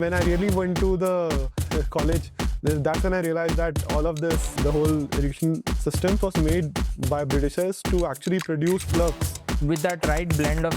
When I really went to the college, that's when I realized that all of this, the whole education system was made by Britishers to actually produce clerks. With that right blend of,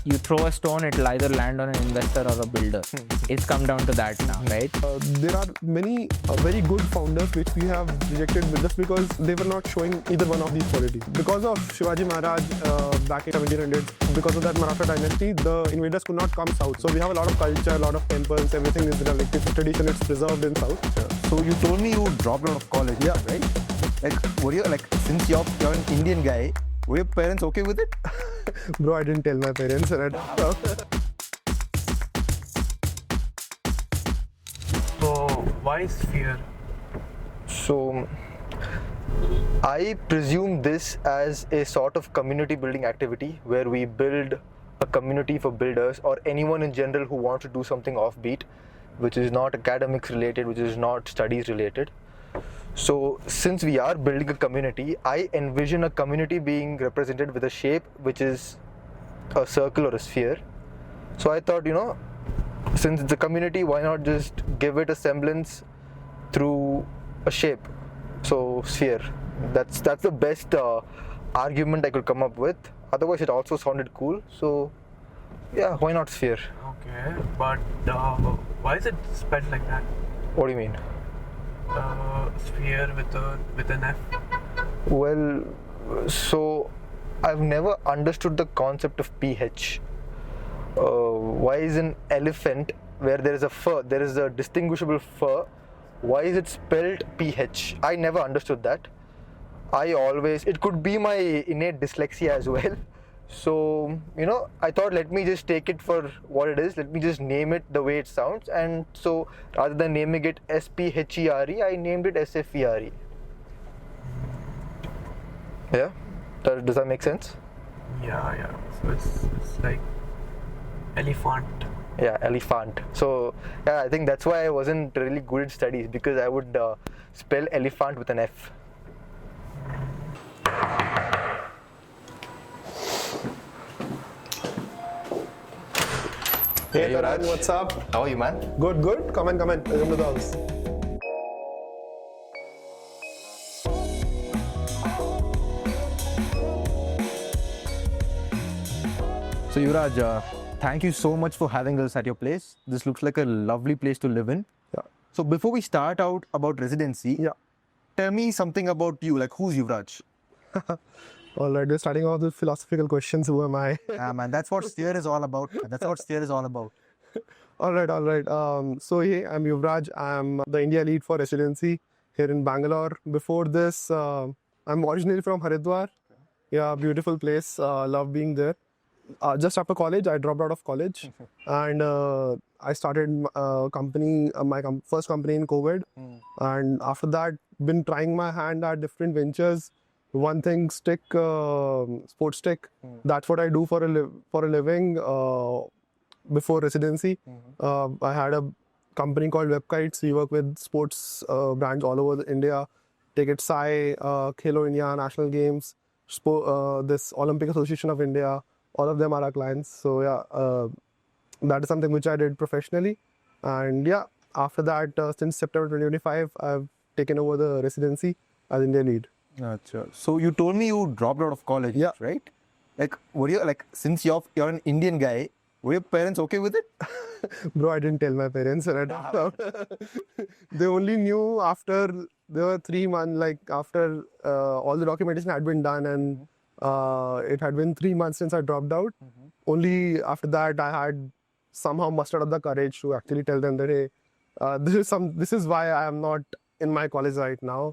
you throw a stone, it'll either land on an investor or a builder. It's come down to that now, right? There are many very good founders which we have rejected just because they were not showing either one of these qualities. Because of Shivaji Maharaj back in 1700s, because of that Maratha dynasty, the invaders could not come south. So we have a lot of culture, a lot of temples, everything is related to tradition, it's preserved in south. So you told me you dropped out of college, Yeah. right? Were you since you're an Indian guy, were your parents okay with it? Bro, I didn't tell my parents. Right? So, why Sfere? So, I presume this as a sort of community building activity where we build a community for builders or anyone in general who wants to do something offbeat, which is not academics related, which is not studies related. So, since we are building a community, I envision a community being represented with a shape which is a circle or a sphere. So, I thought, since it's a community, why not just give it a semblance through a shape? So, sphere. That's the best argument I could come up with. Otherwise, it also sounded cool. So, yeah, why not sphere? Okay, but why is it spelled like that? What do you mean? Sphere with an F. Well, so I've never understood the concept of pH. Why is an elephant where there is a fur, there is a distinguishable fur, why is it spelled pH? I never understood that. It could be my innate dyslexia as well. So, I thought let me just take it for what it is. Let me just name it the way it sounds. And so, rather than naming it SPHERE, I named it SFERE. Yeah? Does that make sense? Yeah. So it's like elephant. Yeah, elephant. So, yeah, I think that's why I wasn't really good at studies because I would spell elephant with an F. Hey, Hey, Yuvraj, Yuvraj. what's up? How are you, man? Good. Come in. Welcome to the house. So Yuvraj, thank you so much for having us at your place. This looks like a lovely place to live in. Yeah. So before we start out about residency, Yeah. tell me something about you. Who's Yuvraj? All right, we're starting off with philosophical questions. Who am I? Yeah, man, that's what Sfere is all about. That's what Sfere is all about. All right. So, hey, I'm Yuvraj. I'm the India lead for residency here in Bangalore. Before this, I'm originally from Haridwar. Yeah, beautiful place. Love being there. Just after college, I dropped out of college and I started my first company in COVID. And after that, been trying my hand at different ventures. One thing stick, sports tech. That's what I do for a living. Before residency, I had a company called Webkites. We work with sports brands all over India. Take it Sai, Khelo India, National Games, this Olympic Association of India. All of them are our clients. So yeah, that is something which I did professionally. And yeah, after that, since September 2025, I've taken over the residency as India lead. Achha. So you told me you dropped out of college, Yeah. right? Were you since you're an Indian guy, were your parents okay with it? Bro, I didn't tell my parents. Right? They only knew after there were 3 months, after all the documentation had been done and it had been 3 months since I dropped out. Only after that I had somehow mustered up the courage to actually tell them that, hey, this is why I am not in my college right now.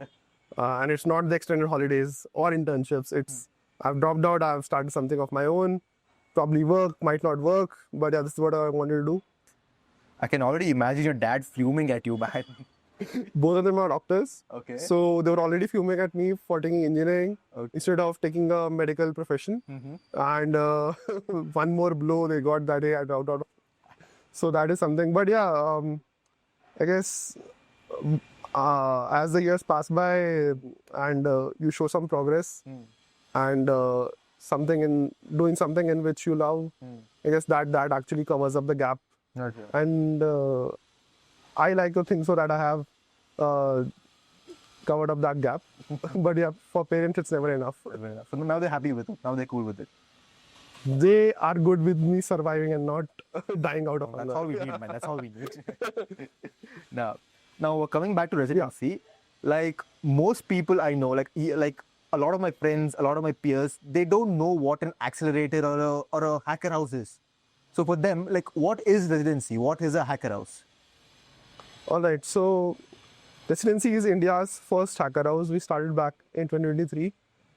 And it's not the extended holidays or internships. I've dropped out, I've started something of my own. Probably work, might not work, but yeah, this is what I wanted to do. I can already imagine your dad fuming at you, man. Both of them are doctors. Okay. So they were already fuming at me for taking engineering instead of taking a medical profession. And one more blow they got that day I dropped out. So that is something. But yeah, I guess as the years pass by and you show some progress and doing something in which you love, I guess that actually covers up the gap. Okay. And I like to think so that I have covered up that gap. But yeah, for parents, it's never enough. So now they're happy with it. Now they're cool with it. They are good with me surviving and not dying out of That's hunger. all we need, man. That's all we need. Now coming back to residency, like most people I know, like a lot of my friends, a lot of my peers, they don't know what an accelerator or a hacker house is. So for them, like, what is residency? What is a hacker house? All right, so Residency is India's first hacker house. We started back in 2023.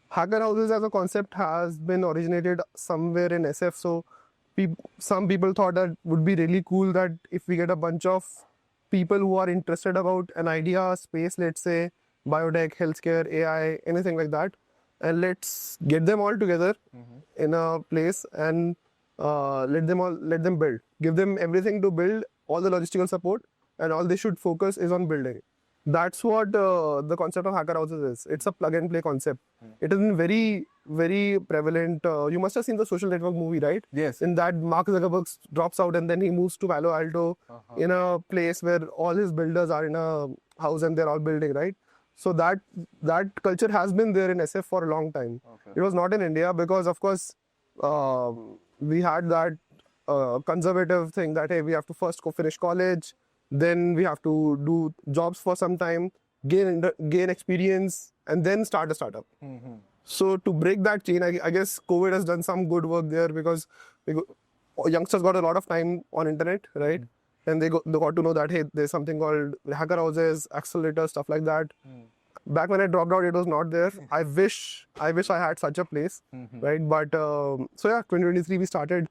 Hacker houses as a concept has been originated somewhere in SF. So some people thought that would be really cool that if we get a bunch of people who are interested about an idea, space, let's say biotech, healthcare, AI, anything like that, and let's get them all together in a place and let them build. Give them everything to build, all the logistical support, and all they should focus is on building. That's what the concept of hacker houses is. It's a plug and play concept. It is very, very prevalent. You must have seen the Social Network movie, right? Yes. In that, Mark Zuckerberg drops out and then he moves to Palo Alto in a place where all his builders are in a house and they're all building, right? So that culture has been there in SF for a long time. It was not in India because, of course, we had that conservative thing that, hey, we have to first go finish college, then we have to do jobs for some time, gain experience, and then start a startup. So to break that chain, I guess COVID has done some good work there because youngsters got a lot of time on internet, right? And they got to know that, hey, there's something called hacker houses, accelerators, stuff like that. Back when I dropped out, it was not there. I wish I had such a place, right? But so yeah, 2023 we started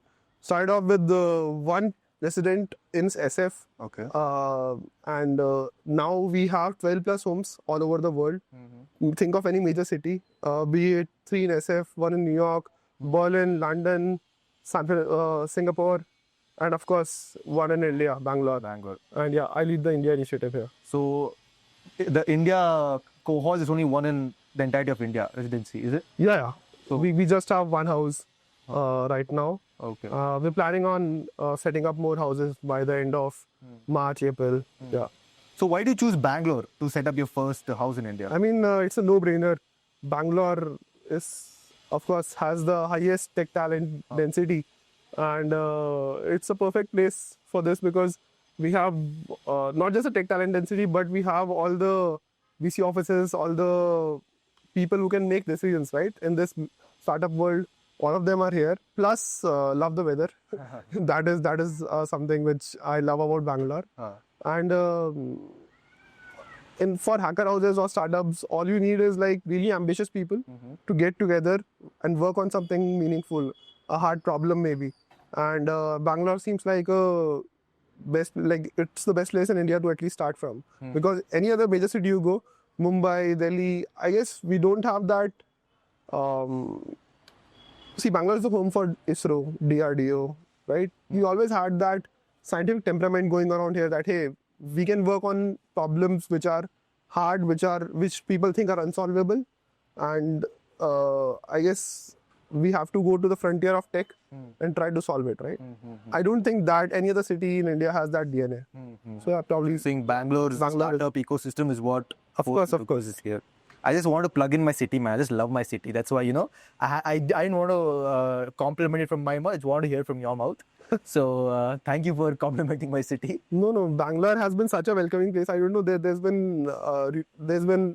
off with the one resident in SF. Okay. And now we have 12 plus homes all over the world. Think of any major city, be it 3 in SF, 1 in New York, Berlin, London, Singapore, and of course 1 in India, Bangalore. And yeah, I lead the India initiative here. So the India cohort is only one in the entirety of India residency, is it? Yeah. So we just have one house right now. Okay. We're planning on setting up more houses by the end of March, April. Yeah. So why do you choose Bangalore to set up your first house in India? I mean, it's a no-brainer. Bangalore of course, has the highest tech talent density. And it's a perfect place for this because we have not just a tech talent density, but we have all the VC offices, all the people who can make decisions, right? In this startup world, all of them are here. Plus, love the weather. that is something which I love about Bangalore. And for hacker houses or startups, all you need is like really ambitious people to get together and work on something meaningful, a hard problem maybe. And Bangalore seems like it's the best place in India to at least start from. Because any other major city you go, Mumbai, Delhi, I guess we don't have that. See, Bangalore is the home for ISRO, DRDO, right? We always had that scientific temperament going around here that, hey, we can work on problems which are hard, which people think are unsolvable. And I guess we have to go to the frontier of tech and try to solve it, right? I don't think that any other city in India has that DNA. So yeah, probably saying Bangalore's startup ecosystem is what of course is here. I just want to plug in my city, man. I just love my city. That's why, I didn't want to compliment it from my mouth. I just want to hear from your mouth. So thank you for complimenting my city. No, Bangalore has been such a welcoming place. I don't know, there's been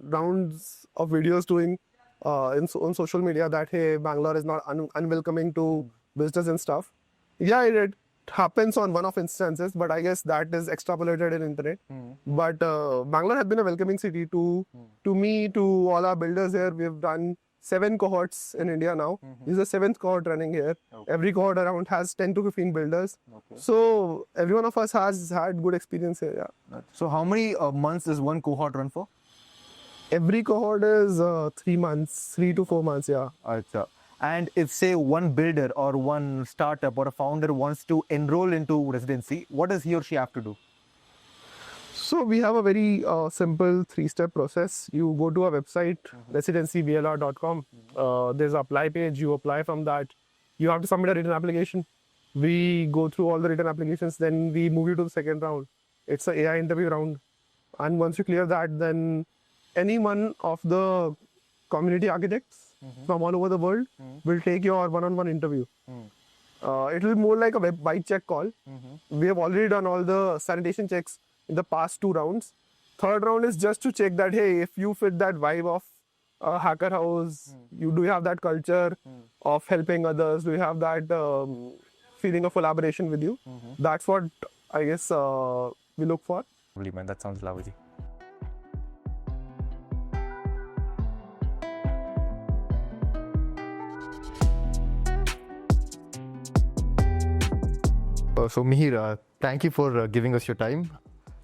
rounds of videos doing on social media that, hey, Bangalore is not unwelcoming to business and stuff. Yeah, it happens on one-off instances, but I guess that is extrapolated in internet. But Bangalore has been a welcoming city to me, to all our builders here. We've done 7 cohorts in India now. This is the 7th cohort running here. Every cohort around has 10 to 15 builders. So every one of us has had good experience here. Yeah. So how many months does one cohort run for? Every cohort is 3 months, 3 to 4 months. Yeah. Achha. And if, say, one builder or one startup or a founder wants to enroll into residency, what does he or she have to do? So we have a very simple 3-step process. You go to our website, residencyblr.com. There's an apply page. You apply from that. You have to submit a written application. We go through all the written applications. Then we move you to the second round. it's an AI interview round. And once you clear that, then any one of the community architects from all over the world will take your one-on-one interview. It will be more like a vibe check call. We have already done all the sanitation checks in the past 2 rounds. Third round is just to check that, hey, if you fit that vibe of a hacker house, do you have that culture of helping others? Do you have that feeling of collaboration with you? That's what I guess we look for. Lovely, man. That sounds lovely. So Mihir, thank you for giving us your time.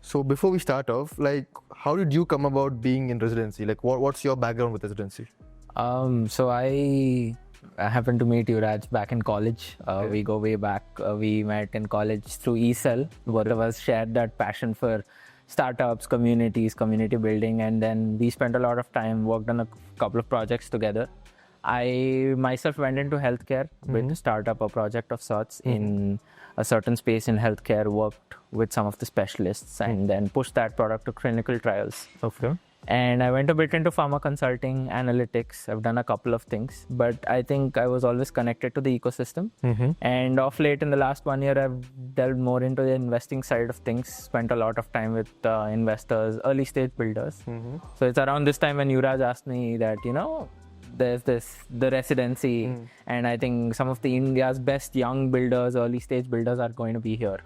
So before we start off, like, how did you come about being in residency? Like, what's your background with residency? So I happened to meet Yuvraj back in college. We go way back. We met in college through ESL. Both of us shared that passion for startups, communities, community building, and then we spent a lot of time, worked on a couple of projects together. I myself went into healthcare with a startup, a project of sorts in a certain space in healthcare, worked with some of the specialists and then pushed that product to clinical trials. Okay. And I went a bit into pharma consulting, analytics. I've done a couple of things, but I think I was always connected to the ecosystem. And of late, in the last 1 year, I've delved more into the investing side of things, spent a lot of time with investors, early stage builders. So it's around this time when Yuvraj asked me that, there's the residency, and I think some of the India's best young builders, early stage builders are going to be here.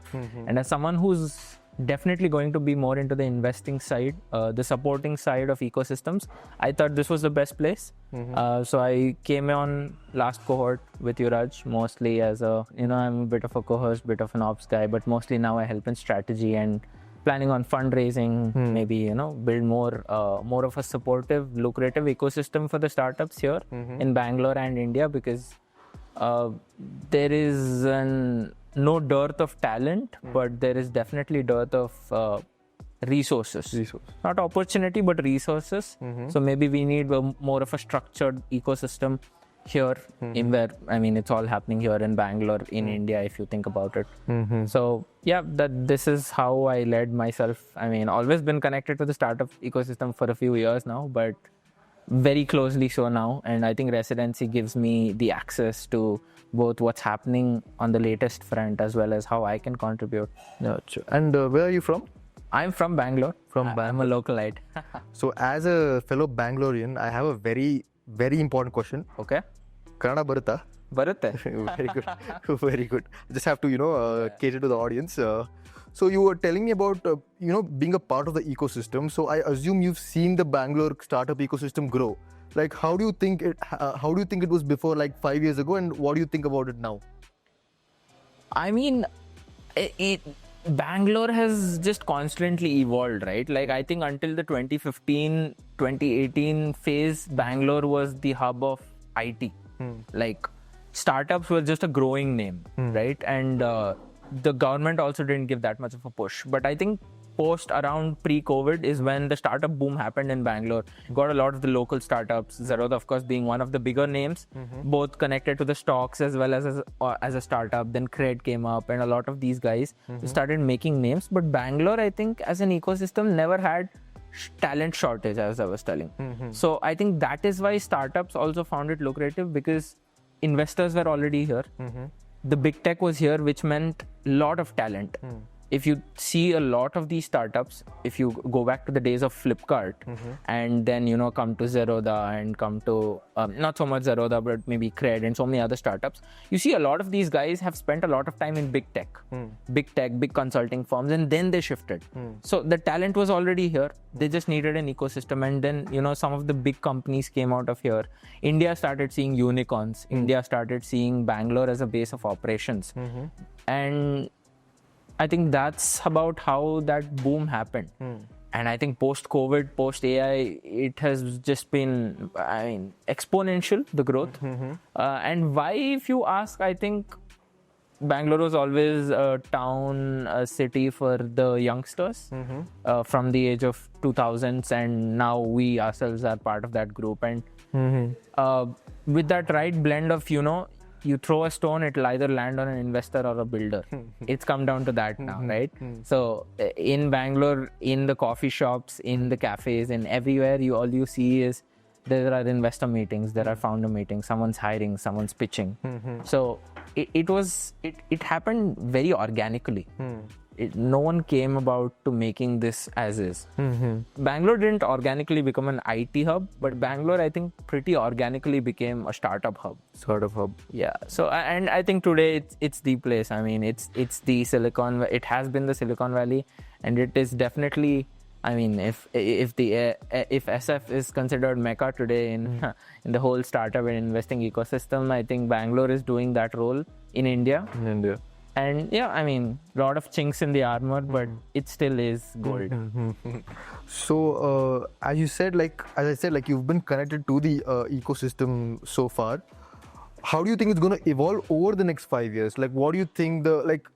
And as someone who's definitely going to be more into the investing side, the supporting side of ecosystems, I thought this was the best place. So I came on last cohort with Yuvraj, mostly as I'm a bit of a co-host, bit of an ops guy, but mostly now I help in strategy and planning on fundraising, maybe, build more of a supportive, lucrative ecosystem for the startups here in Bangalore and India, because there is no dearth of talent, but there is definitely dearth of resources. Not opportunity, but resources. So maybe we need more of a structured ecosystem here in where, it's all happening here in Bangalore, in India, if you think about it. So yeah, this is how I led myself. Always been connected to the startup ecosystem for a few years now, but very closely so now. And I think residency gives me the access to both what's happening on the latest front as well as how I can contribute. And where are you from? I'm from Bangalore. I'm a localite. So as a fellow Bangalorean, I have a very, very important question. Okay. Kannada Barutha. Barutha. Very good. Very good. Just have to, cater to the audience. So you were telling me about, being a part of the ecosystem. So I assume you've seen the Bangalore startup ecosystem grow. Like, how do you think it was before, like 5 years ago, and what do you think about it now? Bangalore has just constantly evolved, right? Like, I think until the 2015, 2018 phase, Bangalore was the hub of IT. Like, startups were just a growing name, right? And the government also didn't give that much of a push. But I think post around pre-COVID is when the startup boom happened in Bangalore. Got a lot of the local startups, Zerodha of course being one of the bigger names, both connected to the stocks as well as a startup. Then Cred came up, and a lot of these guys started making names. But Bangalore, I think, as an ecosystem, never had talent shortage, as I was telling. So I think that is why startups also found it lucrative, because investors were already here. The big tech was here, which meant a lot of talent. If you see a lot of these startups, if you go back to the days of Flipkart and then, come to Zerodha and come to, not so much Zerodha, but maybe Cred and so many other startups, you see a lot of these guys have spent a lot of time in big tech, big consulting firms, and then they shifted. So the talent was already here. They just needed an ecosystem. And then, some of the big companies came out of here. India started seeing unicorns. India started seeing Bangalore as a base of operations. And I think that's about how that boom happened. And I think post-COVID, post-AI, it has just been, exponential, the growth. And why, if you ask, I think Bangalore was always a town, a city for the youngsters from the age of 2000s. And now we ourselves are part of that group. And with that right blend of, you throw a stone, it'll either land on an investor or a builder. It's come down to that now, right? So in Bangalore, in the coffee shops, in the cafes, and everywhere, all you see is there are investor meetings, there are founder meetings, someone's hiring, someone's pitching. So it happened very organically. No one came about to making this as is. Bangalore didn't organically become an IT hub, but Bangalore, I think, pretty organically became a startup hub. Yeah. So, and I think today it's the place. I mean, it's the it has been the Silicon Valley, and it is definitely. I mean, if SF is considered Mecca today in the whole startup and investing ecosystem, I think Bangalore is doing that role in India. And yeah, I mean, a lot of chinks in the armor, but it still is gold. So, as I said, you've been connected to the ecosystem so far. How do you think it's going to evolve over the next 5 years? Like, what do you think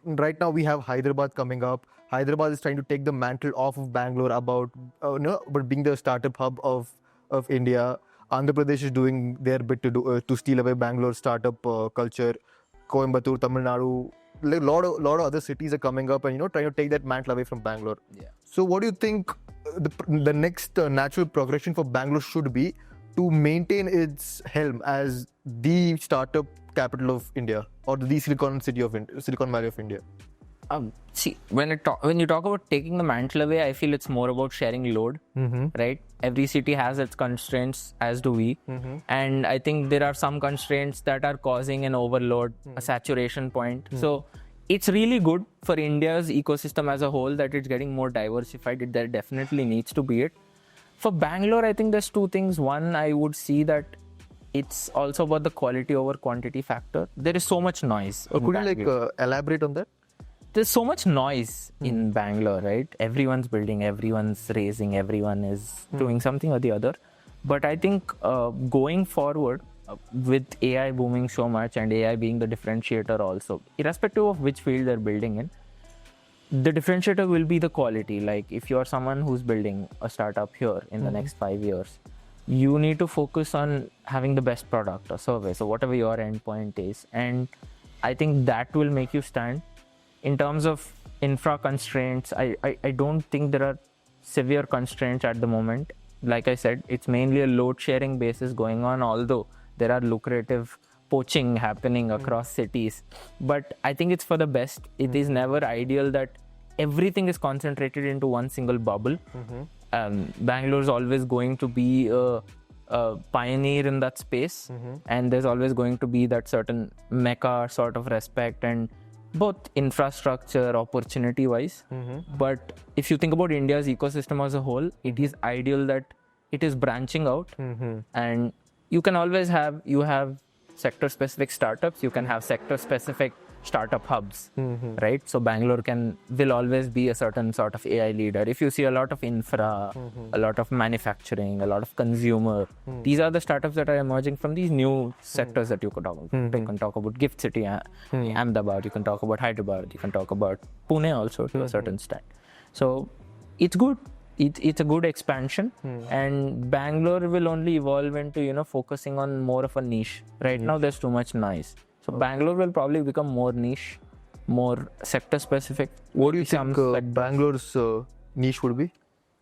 right now we have Hyderabad coming up. Hyderabad is trying to take the mantle off of Bangalore about being the startup hub of India. Andhra Pradesh is doing their bit to steal away Bangalore startup culture. Coimbatore, Tamil Nadu, like lot of other cities are coming up and trying to take that mantle away from Bangalore. Yeah. So what do you think the next natural progression for Bangalore should be to maintain its helm as the startup capital of India or the Silicon Valley of India? See, when you talk about taking the mantle away, I feel it's more about sharing load, right? Every city has its constraints, as do we. And I think there are some constraints that are causing an overload, a saturation point. So it's really good for India's ecosystem as a whole that it's getting more diversified. There definitely needs to be it. For Bangalore, I think there's two things. One, I would see that it's also about the quality over quantity factor. There is so much noise. Could you elaborate on that? There's so much noise in Bangalore, right? Everyone's building, everyone's raising, everyone is doing something or the other. But I think going forward, with AI booming so much and AI being the differentiator also, irrespective of which field they're building in, the differentiator will be the quality. Like if you're someone who's building a startup here in the next 5 years, you need to focus on having the best product or service or whatever your endpoint is. And I think that will make you stand. In terms of infra constraints, I don't think there are severe constraints at the moment. Like I said, it's mainly a load sharing basis going on, although there are lucrative poaching happening across cities. But I think it's for the best. It is never ideal that everything is concentrated into one single bubble. Bangalore is always going to be a pioneer in that space. And there's always going to be that certain mecca sort of respect and both infrastructure, opportunity-wise. But if you think about India's ecosystem as a whole, it is ideal that it is branching out. And you can always have sector-specific startups. You can have sector-specific startup hubs, right? So Bangalore will always be a certain sort of AI leader. If you see a lot of infra, a lot of manufacturing, a lot of consumer, these are the startups that are emerging from these new sectors that you could talk about. You can talk about Gift City, Ahmedabad, you can talk about Hyderabad, you can talk about Pune also to a certain extent. So it's good. It's a good expansion, and Bangalore will only evolve into focusing on more of a niche. Right now there's too much noise. So Bangalore will probably become more niche, more sector specific. What do you think Bangalore's niche would be?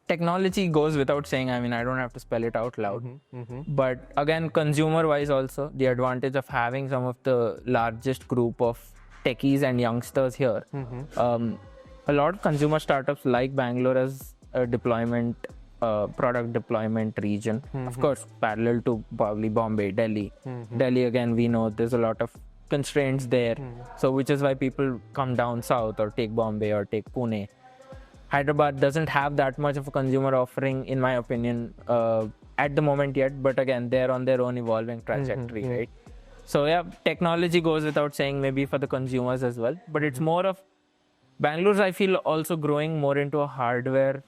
Technology goes without saying. I mean, I don't have to spell it out loud. But again, consumer-wise also, the advantage of having some of the largest group of techies and youngsters here. A lot of consumer startups like Bangalore as a product deployment region. Of course, parallel to probably Bombay, Delhi. Delhi, again, we know there's a lot of constraints there. So which is why people come down south or take Bombay or take Pune. Hyderabad doesn't have that much of a consumer offering, in my opinion, at the moment yet. But again, they're on their own evolving trajectory, right? So yeah, technology goes without saying, maybe for the consumers as well. But it's more of Bangalore's, I feel, also growing more into a hardware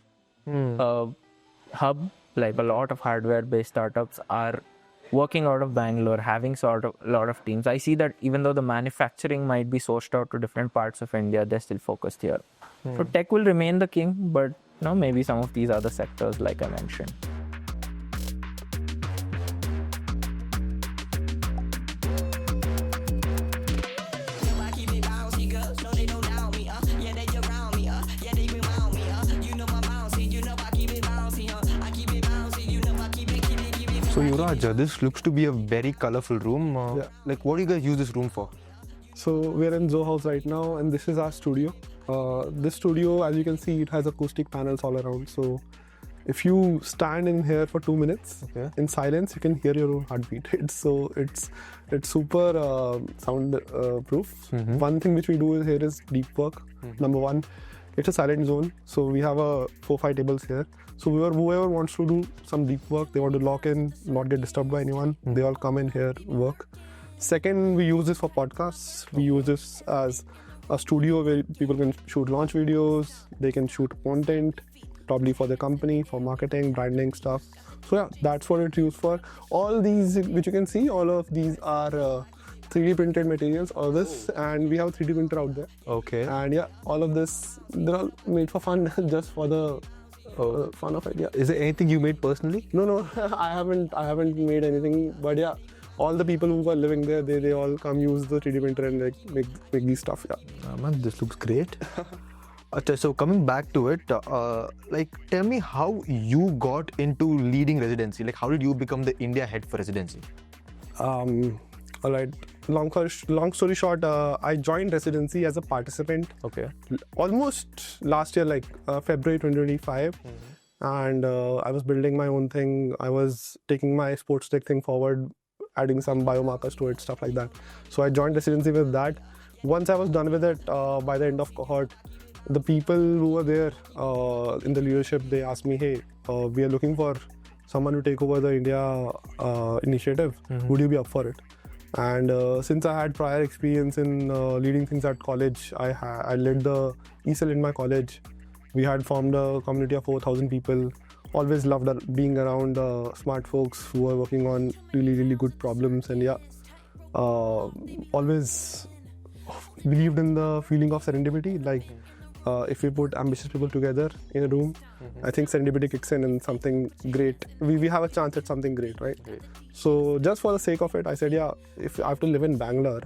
hub. Like a lot of hardware-based startups are working out of Bangalore, having sort of a lot of teams. I see that even though the manufacturing might be sourced out to different parts of India, they're still focused here. So tech will remain the king, but maybe some of these other sectors, like I mentioned. So Yuvraj, this looks to be a very colorful room. Yeah. Like, what do you guys use this room for? So we're in Zoe House right now, and this is our studio. This studio, as you can see, it has acoustic panels all around. So if you stand in here for 2 minutes in silence, you can hear your own heartbeat. It's super sound proof. One thing which we do here is deep work. Number one, it's a silent zone. So we have 4-5 tables here. So whoever wants to do some deep work, they want to lock in, not get disturbed by anyone, they all come in here, work. Second, we use this for podcasts. We use this as a studio where people can shoot launch videos, they can shoot content, probably for their company, for marketing, branding stuff. So yeah, that's what it's used for. All these, which you can see, all of these are 3D printed materials, all this, and we have a 3D printer out there. Okay. And yeah, all of this, they're all made for fun, just for the fun of it. Yeah. Is there anything you made personally? No, I haven't made anything, but yeah, all the people who are living there, they all come use the 3D printer and like make these stuff. Yeah. Man, this looks great. So coming back to it, like tell me how you got into leading residency. Like, how did you become the India head for residency? All right. Long story short, I joined residency as a participant. Okay. Almost last year, like February 2025, and I was building my own thing. I was taking my sports tech thing forward, adding some biomarkers to it, stuff like that. So I joined residency with that. Once I was done with it, by the end of cohort, the people who were there in the leadership, they asked me, hey, we are looking for someone to take over the India initiative. Would you be up for it? And since I had prior experience in leading things at college, I led the ESL in my college. We had formed a community of 4,000 people. Always loved being around smart folks who are working on really, really good problems. And yeah, always believed in the feeling of serendipity. Like if we put ambitious people together in a room, I think serendipity kicks in and something great. We have a chance at something great, right? So just for the sake of it, I said, yeah, if I have to live in Bangalore,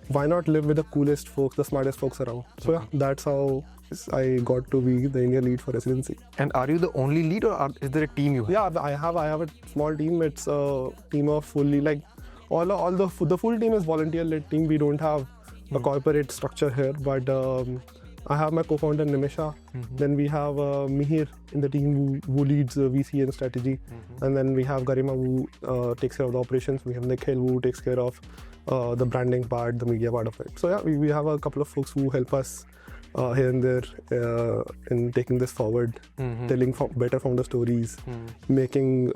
why not live with the coolest folks, the smartest folks around? So yeah, that's how I got to be the India lead for residency. And are you the only lead, or is there a team you have? Yeah, I have a small team. It's a team of fully, like all the full team is volunteer-led team. We don't have a corporate structure here, but I have my co-founder Nimisha. Then we have Mihir in the team who leads VC and strategy. And then we have Garima who takes care of the operations. We have Nikhil who takes care of the branding part, the media part of it. So yeah, we have a couple of folks who help us here and there in taking this forward, telling better founder stories, making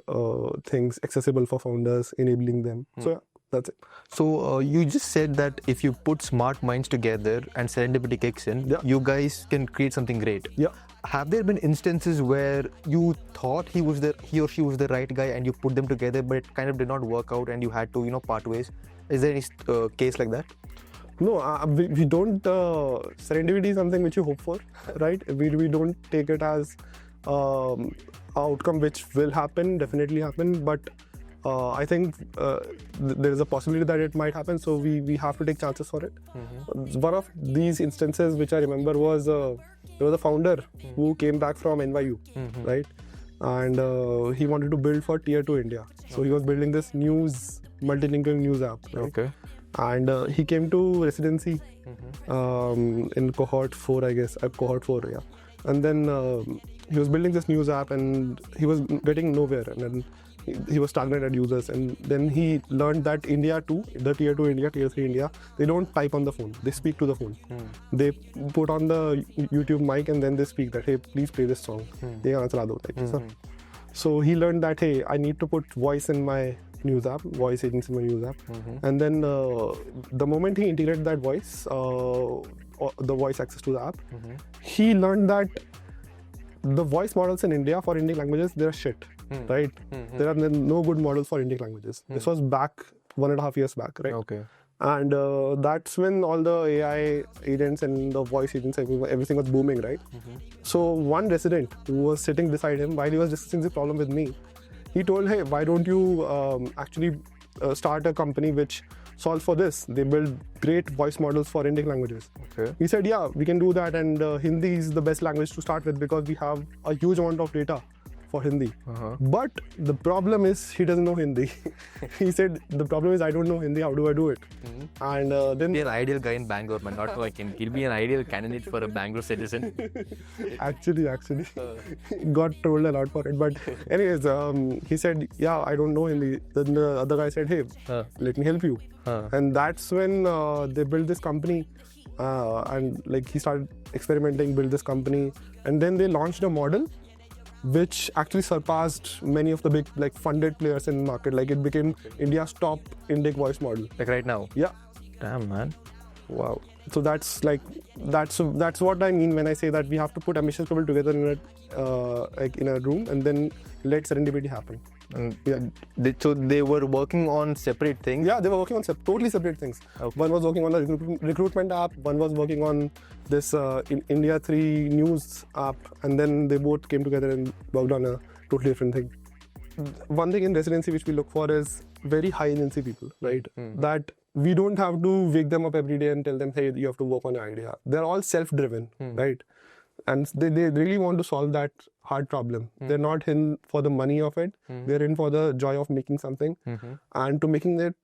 things accessible for founders, enabling them. So yeah, that's it. So you just said that if you put smart minds together and serendipity kicks in, you guys can create something great. Yeah. Have there been instances where you thought he or she was the right guy and you put them together, but it kind of did not work out and you had to, part ways? Is there any case like that? No, we don't. Serendipity is something which you hope for, right? We don't take it as outcome which will happen, definitely happen, but I think there is a possibility that it might happen, so we have to take chances for it. One of these instances which I remember was there was a founder who came back from NYU, right? And he wanted to build for Tier 2 India. So he was building this multilingual news app, right? Okay. And he came to residency in cohort 4, I guess. Cohort 4, yeah. And then he was building this news app and he was getting nowhere. And then he was stagnant at users. And then he learned that India 2, the Tier 2 India, Tier 3 India, they don't type on the phone. They speak to the phone. They put on the YouTube mic and then they speak that, hey, please play this song. So he learned that, hey, I need to put voice in my news app, voice agents in my news app. And then the moment he integrated that voice, the voice access to the app, he learned that the voice models in India for Indian languages, they're shit, right? There are no good models for Indian languages. This was back 1.5 years back, right? Okay. And that's when all the AI agents and the voice agents, everything was booming, right? So one resident who was sitting beside him while he was discussing the problem with me, he told, hey, why don't you actually start a company which solves for this? They build great voice models for Indian languages. Okay. He said, yeah, we can do that, and Hindi is the best language to start with because we have a huge amount of data for Hindi. But the problem is he doesn't know Hindi. He said, the problem is I don't know Hindi, how do I do it? And then Be an ideal guy in Bangalore, man. Not like him. He'll be an ideal candidate for a Bangalore citizen. actually got trolled a lot for it. But anyways, he said, yeah, I don't know Hindi. Then the other guy said, hey, let me help you. And that's when they built this company. And like he started experimenting, built this company, and then they launched a model which actually surpassed many of the big like funded players in the market. Like it became India's top intake voice model. Like right now. Yeah. Damn, man. Wow. So that's what I mean when I say that we have to put ambitious people together in a room and then let serendipity happen. And so they were working on separate things. Yeah, they were working on totally separate things. Okay. One was working on a recruitment app, one was working on this India 3 news app, and then they both came together and worked on a totally different thing. One thing in residency which we look for is very high agency people, right? That we don't have to wake them up every day and tell them, hey, you have to work on your idea. They're all self-driven, right? And they really want to solve that hard problem. They're not in for the money of it. They're in for the joy of making something and to making it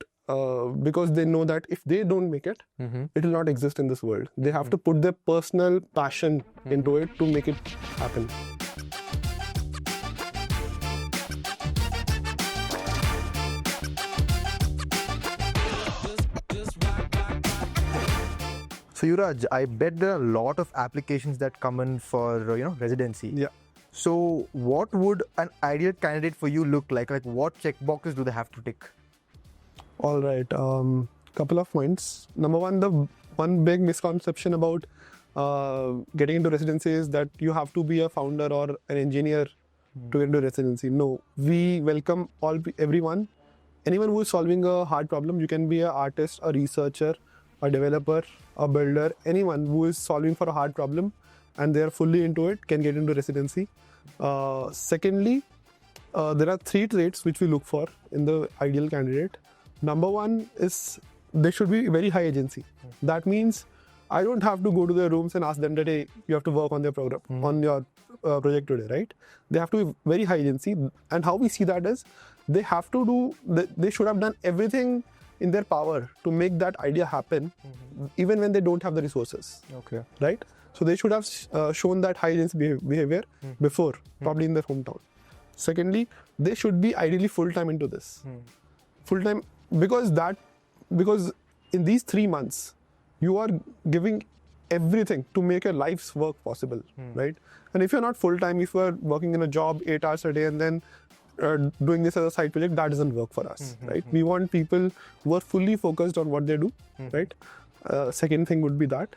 because they know that if they don't make it, it will not exist in this world. They have to put their personal passion into it to make it happen. So Yuvraj, I bet there are a lot of applications that come in for residency. Yeah. So what would an ideal candidate for you look like? Like what checkboxes do they have to tick? All right. Couple of points. Number one, the one big misconception about getting into residency is that you have to be a founder or an engineer to get into residency. No, we welcome everyone. Anyone who is solving a hard problem. You can be an artist, a researcher, a developer, a builder. Anyone who is solving for a hard problem and they are fully into it can get into residency. Secondly, there are 3 traits which we look for in the ideal candidate. Number one is they should be very high agency. That means I don't have to go to their rooms and ask them that, hey, you have to work on their program, on your project today, right? They have to be very high agency. And how we see that is they have to they should have done everything in their power to make that idea happen, even when they don't have the resources. Okay. Right? So they should have shown that high agency behavior before, probably in their hometown. Secondly, they should be ideally full-time into this. Full-time, because in these 3 months, you are giving everything to make your life's work possible, right? And if you're not full-time, if you're working in a job 8 hours a day and then doing this as a side project, that doesn't work for us, right? We want people who are fully focused on what they do, right? Second thing would be that.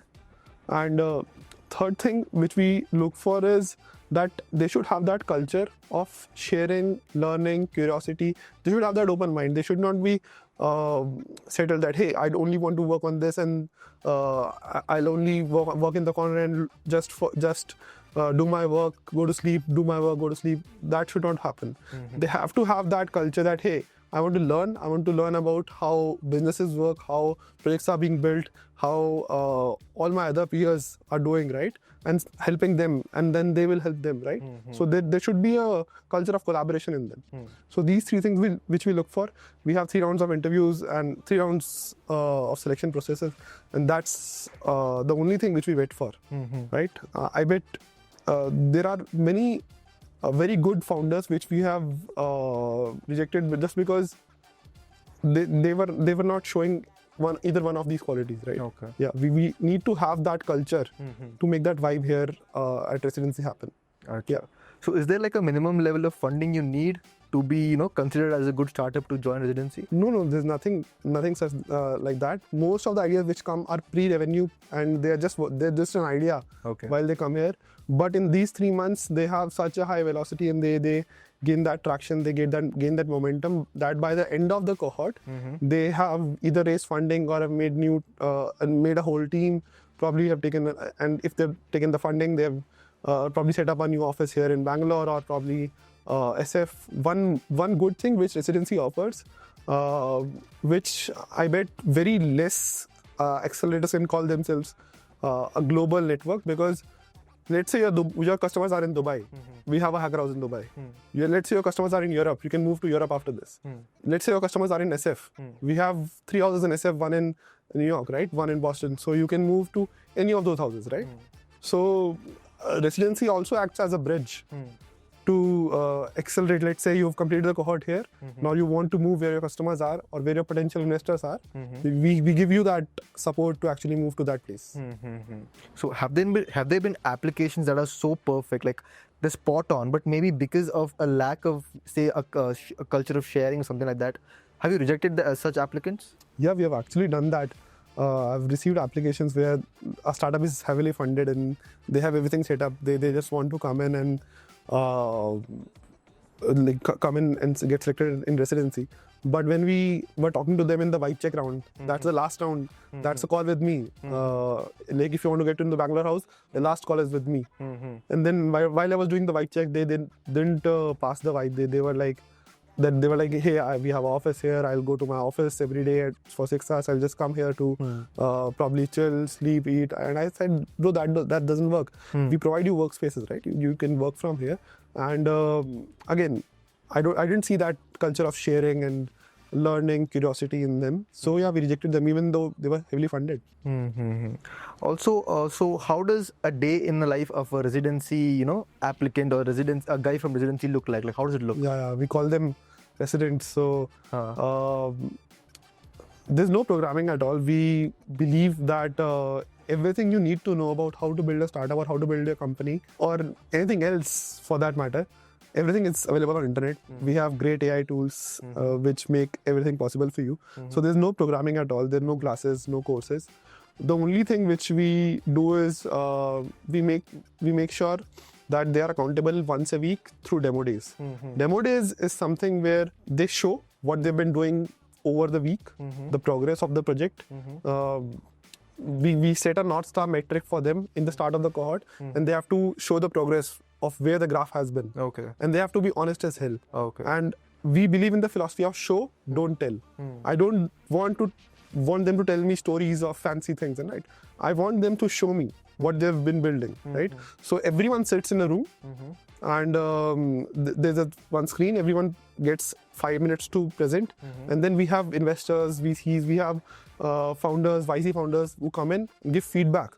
And third thing which we look for is that they should have that culture of sharing, learning, curiosity. They should have that open mind. They should not be settled that, hey, I only want to work on this and I'll only work in the corner and just do my work, go to sleep, do my work, go to sleep. That should not happen. They have to have that culture that, hey, I want to learn about how businesses work, how projects are being built, how all my other peers are doing, right? And helping them, and then they will help them, right? So there should be a culture of collaboration in them. So these 3 things which we look for. We have 3 rounds of interviews and 3 rounds of selection processes, and that's the only thing which we wait for, right? I bet there are many very good founders which we have rejected just because they were not showing either one of these qualities, right? Okay. Yeah, we need to have that culture to make that vibe here at residency happen. Okay. Yeah. So is there like a minimum level of funding you need to be considered as a good startup to join residency? No, there's nothing such like that. Most of the ideas which come are pre-revenue and they're just an idea while they come here. But in these 3 months, they have such a high velocity and they gain that traction, they gain that momentum that by the end of the cohort, they have either raised funding or have made made a whole team. Probably have taken, and if they've taken the funding, they've probably set up a new office here in Bangalore or probably SF. One good thing which residency offers, which I bet very less accelerators can call themselves a global network, because let's say your customers are in Dubai. We have a hacker house in Dubai. Let's say your customers are in Europe. You can move to Europe after this. Let's say your customers are in SF. We have 3 houses in SF, one in New York, right? One in Boston. So you can move to any of those houses, right? So residency also acts as a bridge to accelerate. Let's say you've completed the cohort here. Now you want to move where your customers are or where your potential investors are. We give you that support to actually move to that place. So have there been applications that are so perfect, like they're spot on, but maybe because of a lack of, say, a culture of sharing or something like that, have you rejected such applicants? Yeah, we have actually done that. I've received applications where a startup is heavily funded and they have everything set up. They just want to come in and come in and get selected in residency. But when we were talking to them in the vibe check round, that's the last round. That's a call with me. Like if you want to get into the Bangalore house, the last call is with me. And then while I was doing the vibe check, they didn't pass the vibe. They were like, hey, we have an office here. I'll go to my office every day for 6 hours. I'll just come here to probably chill, sleep, eat. And I said, bro, that doesn't work. We provide you workspaces, right? You can work from here. And again, I didn't see that culture of sharing and learning, curiosity in them. So yeah, we rejected them even though they were heavily funded. Also, so how does a day in the life of a residency, applicant or a guy from residency look like? Like, how does it look? Yeah, we call them residents. So there's no programming at all. We believe that everything you need to know about how to build a startup or how to build a company or anything else for that matter, everything is available on internet. We have great AI tools which make everything possible for you. So there's no programming at all. There are no classes, no courses. The only thing which we do is we make sure that they are accountable once a week through demo days. Demo days is something where they show what they've been doing over the week, the progress of the project. We set a North Star metric for them in the start of the cohort, and they have to show the progress of where the graph has been. Okay. And they have to be honest as hell. Okay. And we believe in the philosophy of show, don't tell. I don't want them to tell me stories of fancy things, right? I want them to show me what they've been building, right? So everyone sits in a room and there's one screen, everyone gets 5 minutes to present. And then we have investors, VCs, we have founders, YC founders who come in and give feedback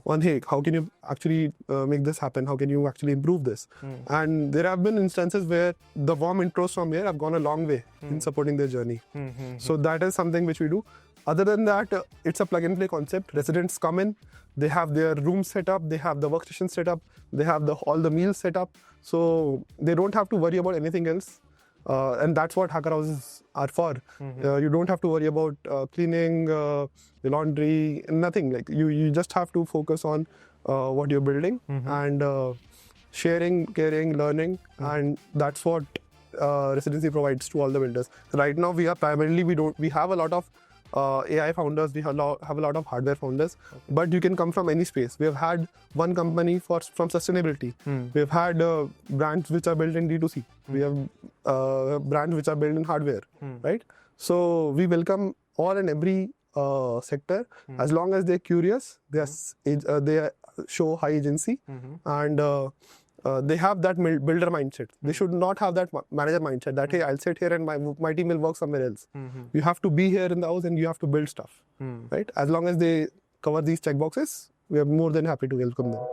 on, hey, how can you actually make this happen? How can you actually improve this? And there have been instances where the warm intros from here have gone a long way in supporting their journey. So that is something which we do. Other than that, it's a plug and play concept. Residents come in, they have their room set up, they have the workstation set up, they have all the meals set up. So they don't have to worry about anything else. And that's what hacker houses are for. You don't have to worry about cleaning, the laundry, nothing. Like you just have to focus on what you're building and sharing, caring, learning, and that's what residency provides to all the builders. Right now, we have a lot of AI founders, we have a lot of hardware founders, but you can come from any space. We have had one company from sustainability. We have had brands which are built in D2C. We have brands which are built in hardware, right? So we welcome all and every sector as long as they're curious, they show high agency, and they have that builder mindset. They should not have that manager mindset that, hey, I'll sit here and my team will work somewhere else. You have to be here in the house and you have to build stuff, right? As long as they cover these checkboxes, we are more than happy to welcome them.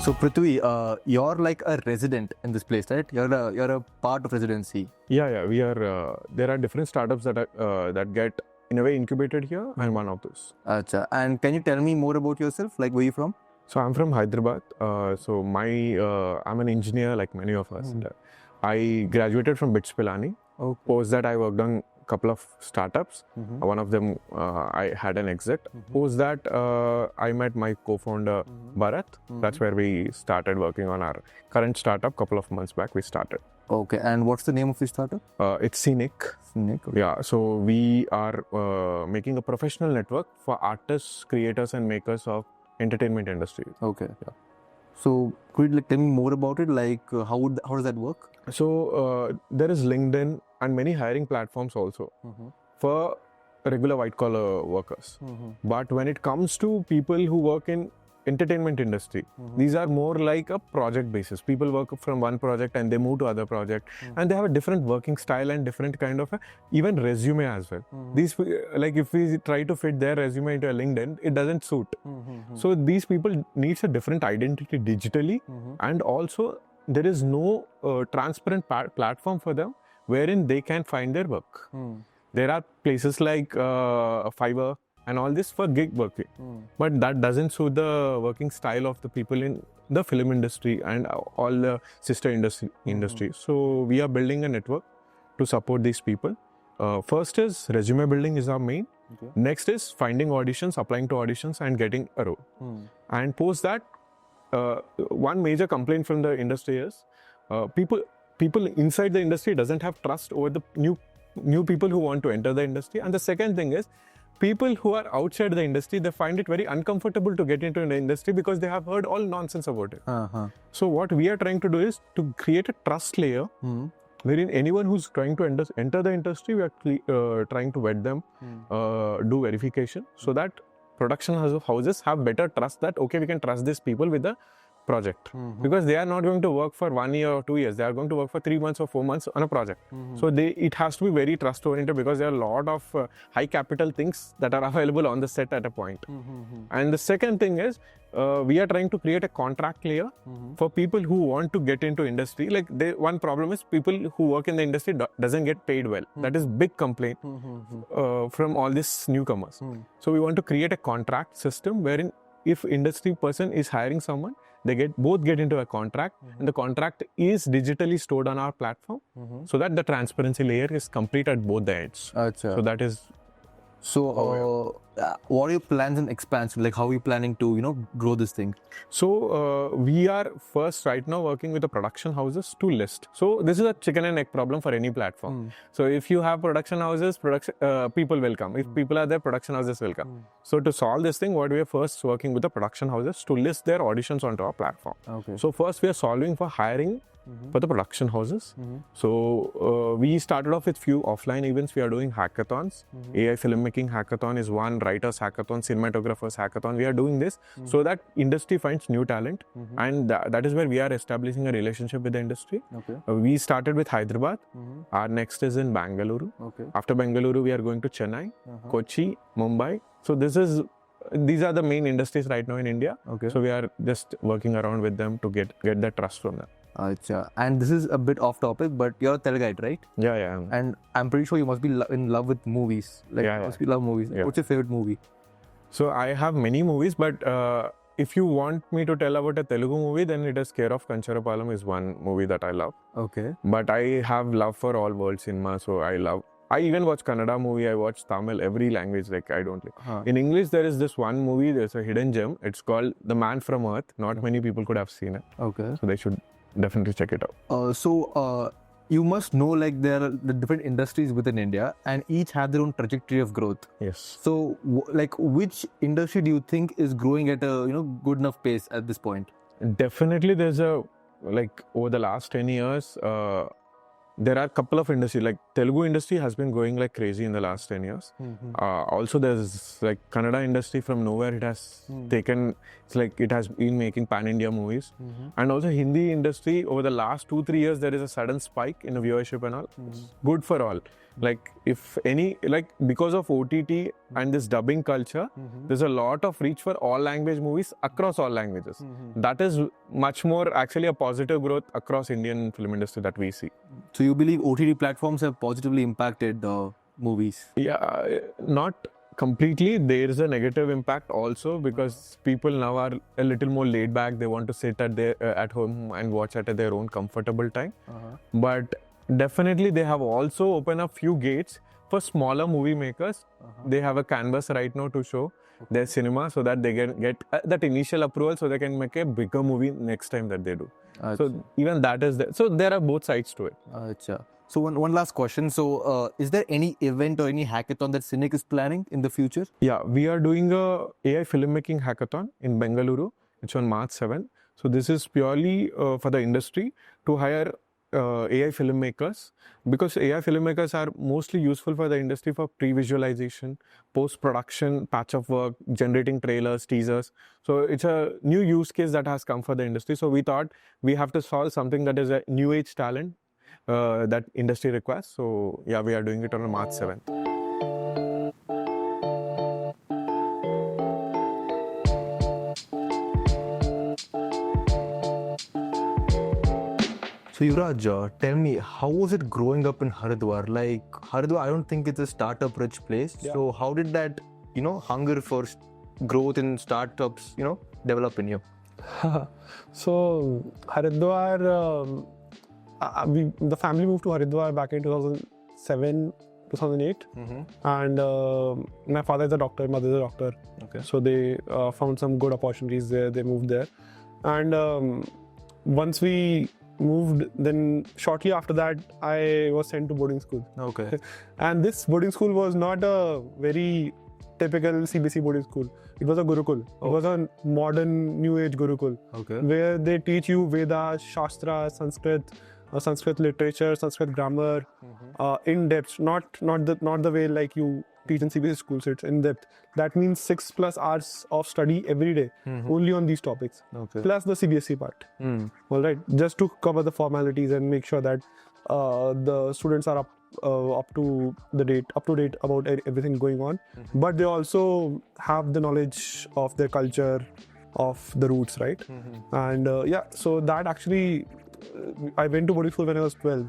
So Prithvi, you're like a resident in this place, right? You're a part of residency. Yeah, we are. There are different startups that get in a way incubated here, and one of those. Achha. And can you tell me more about yourself? Like, where are you from? So I'm from Hyderabad. I'm an engineer like many of us. I graduated from BITS Pilani. Post that I worked on a couple of startups. One of them I had an exit. Post that I met my co-founder Bharat. That's where we started working on our current startup. Couple of months back we started. Okay, and what's the name of your startup? It's Cinic. Cinic. Okay. Yeah, so we are making a professional network for artists, creators and makers of entertainment industry. Okay. Yeah. So could you tell me more about it? Like how does that work? So there is LinkedIn and many hiring platforms also for regular white collar workers. But when it comes to people who work in entertainment industry, these are more like a project basis. People work from one project and they move to other project, and they have a different working style and different kind of even resume as well. These like if we try to fit their resume into a LinkedIn, it doesn't suit. So these people needs a different identity digitally, and also there is no transparent platform for them wherein they can find their work. There are places like Fiverr and all this for gig working, but that doesn't suit the working style of the people in the film industry and all the sister industry. So we are building a network to support these people. First is resume building is our main. Next is finding auditions, applying to auditions and getting a role. And post that, one major complaint from the industry is people inside the industry doesn't have trust over the new people who want to enter the industry. And the second thing is, people who are outside the industry, they find it very uncomfortable to get into the industry because they have heard all nonsense about it. So what we are trying to do is to create a trust layer wherein anyone who's trying to enter the industry, we are trying to vet them, do verification, so that production houses have better trust that, okay, we can trust these people with the project, because they are not going to work for 1 year or 2 years. They are going to work for 3 months or 4 months on a project. So it has to be very trust oriented, because there are a lot of high capital things that are available on the set at a point. And the second thing is, we are trying to create a contract layer for people who want to get into industry. Like one problem is people who work in the industry doesn't get paid well. That is big complaint from all these newcomers. So we want to create a contract system wherein if industry person is hiring someone, they both get into a contract, and the contract is digitally stored on our platform, so that the transparency layer is complete at both the ends. So that is. So what are your plans and expansion? Like how are you planning to grow this thing? So we are first right now working with the production houses to list. So this is a chicken and egg problem for any platform. So if you have production houses, people will come. If people are there, production houses will come. So to solve this thing, what we are first working with the production houses to list their auditions onto our platform. So first we are solving for hiring for the production houses. So we started off with few offline events. We are doing hackathons. AI filmmaking hackathon is one, writers hackathon, cinematographers hackathon. We are doing this so that industry finds new talent, and that is where we are establishing a relationship with the industry. We started with Hyderabad. Our next is in Bangalore. After Bangalore, we are going to Chennai, Kochi, Mumbai. So these are the main industries right now in India. So we are just working around with them to get that trust from them. And this is a bit off topic, but you're a Telugite, right? Yeah. And I'm pretty sure you must be in love with movies. Like, you must be love movies. Yeah. What's your favorite movie? So I have many movies, but if you want me to tell about a Telugu movie, then it is Care of Kancharapalam is one movie that I love. But I have love for all world cinema, so I even watch Kannada movie, I watch Tamil, every language, like I don't like. In English, there is this one movie, there's a hidden gem. It's called The Man from Earth. Not many people could have seen it. So they should definitely check it out. So you must know, like, there are the different industries within India and each have their own trajectory of growth. Yes. So like which industry do you think is growing at a good enough pace at this point? Definitely there's over the last 10 years, there are a couple of industries, like Telugu industry has been growing like crazy in the last 10 years. Also there's like Kannada industry, from nowhere it has taken, it's like it has been making pan-India movies. And also Hindi industry, over the last 2-3 years, there is a sudden spike in the viewership and all. It's good for all. Like if any, like because of OTT and this dubbing culture, there's a lot of reach for all language movies across all languages. That is much more actually a positive growth across Indian film industry that we see. So you believe OTT platforms have positively impacted the movies? Yeah, not completely. There is a negative impact also, because people now are a little more laid back. They want to sit at home and watch at their own comfortable time. But definitely they have also opened up few gates for smaller movie makers. They have a canvas right now to show their cinema, so that they get that initial approval, so they can make a bigger movie next time that they do. So even that is there. So there are both sides to it. So one last question. So is there any event or any hackathon that Cinic is planning in the future? Yeah, we are doing a AI filmmaking hackathon in Bengaluru. It's on March 7th. So this is purely for the industry to hire AI filmmakers, because AI filmmakers are mostly useful for the industry for pre-visualization, post-production, patch-up work, generating trailers, teasers. So it's a new use case that has come for the industry. So we thought we have to solve something that is a new age talent that industry requires. So yeah, we are doing it on March 7th. So Yuvraj, tell me, how was it growing up in Haridwar? Like Haridwar, I don't think it's a startup-rich place. Yeah. So how did that, hunger for growth in startups, develop in you? So Haridwar, the family moved to Haridwar back in 2007, 2008, and my father is a doctor, mother is a doctor. Okay. So they found some good opportunities there. They moved there, and once we moved, then shortly after that, I was sent to boarding school. Okay. And this boarding school was not a very typical CBSE boarding school. It was a Gurukul. It was a modern, new age Gurukul, Okay. where they teach you Vedas, Shastra, Sanskrit literature, Sanskrit grammar, in depth. Not the way like you teach in CBSE schools. It's in depth. That means 6+ hours of study every day, only on these topics, Okay. plus the CBSE part. All right, just to cover the formalities and make sure that the students are up to date about everything going on. But they also have the knowledge of their culture, of the roots, right? And so that actually, I went to boarding school when I was 12,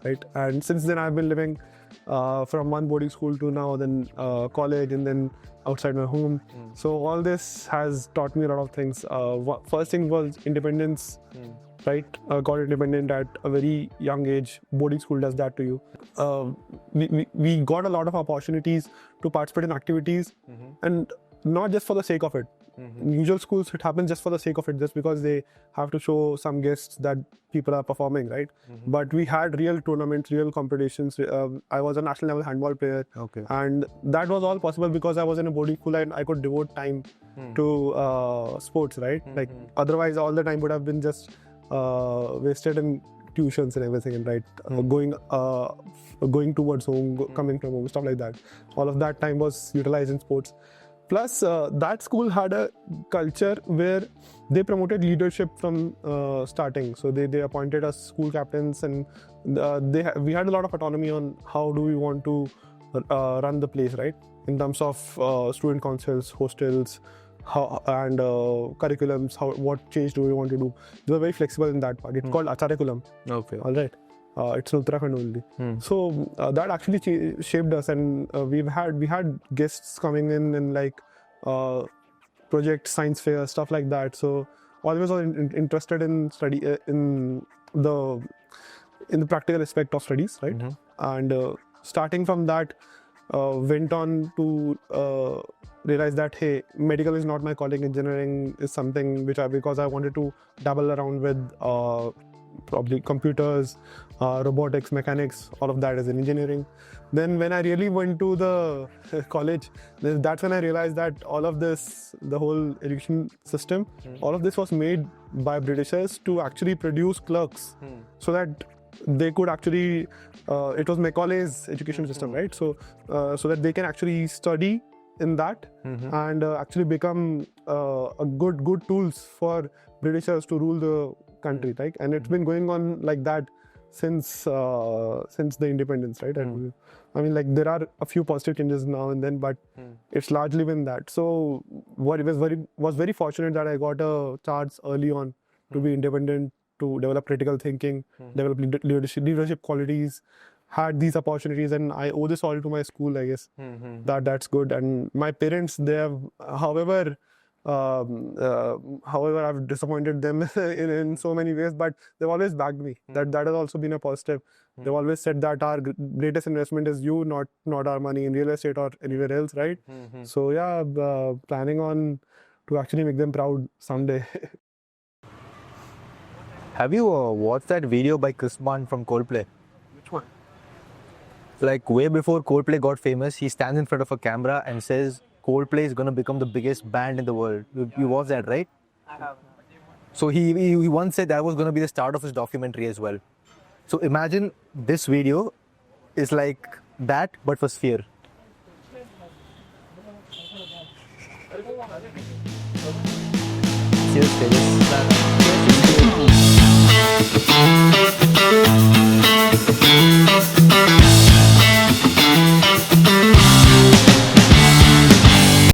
right? And since then I've been living from one boarding school to now, then college, and then outside my home. So all this has taught me a lot of things. First thing was independence, right? Got independent at a very young age. Boarding school does that to you. We got a lot of opportunities to participate in activities, and not just for the sake of it. In usual schools, it happens just for the sake of it, just because they have to show some guests that people are performing, right? But we had real tournaments, real competitions. I was a national level handball player, Okay. and that was all possible because I was in a boarding school and I could devote time to sports, right? Like otherwise, all the time would have been just wasted in tuitions and everything, right? Going towards home, coming from home, stuff like that. All of that time was utilized in sports. Plus, that school had a culture where they promoted leadership from starting. So they appointed us school captains, and we had a lot of autonomy on how do we want to run the place, right? In terms of student councils, hostels, and curriculums, what change do we want to do. They were very flexible in that part. It's called Acharyakulam. Okay. All right. It's in Uttarakhand only. So that actually shaped us, and we had guests coming in and like project science fair, stuff like that. So always was interested in study in the practical aspect of studies, right? And starting from that, went on to realize that hey, medical is not my calling. Engineering is something because I wanted to dabble around with probably computers, robotics, mechanics, all of that is in engineering. Then when I really went to the college, that's when I realized that all of this, the whole education system, all of this was made by Britishers to actually produce clerks, so that they could actually, it was Macaulay's education system, right? So that they can actually study in that and actually become a good tools for Britishers to rule the country, right? And it's been going on like that since the independence, right? And I mean, like there are a few positive changes now and then, but it's largely been that. So what it was very fortunate that I got a chance early on to be independent, to develop critical thinking, develop leadership qualities, had these opportunities, and I owe this all to my school, I guess. That's good. And my parents, they have, however, I've disappointed them in so many ways, but they've always backed me. That has also been a positive. They've always said that our greatest investment is you, not our money in real estate or anywhere else, right? So yeah, planning on to actually make them proud someday. Have you watched that video by Chris Martin from Coldplay? Which one? Like way before Coldplay got famous, he stands in front of a camera and says Coldplay is going to become the biggest band in the world. You watched that, right? I have. So he once said that was going to be the start of his documentary as well. So imagine this video is like that, but for Sfere. Cheers, Tejas.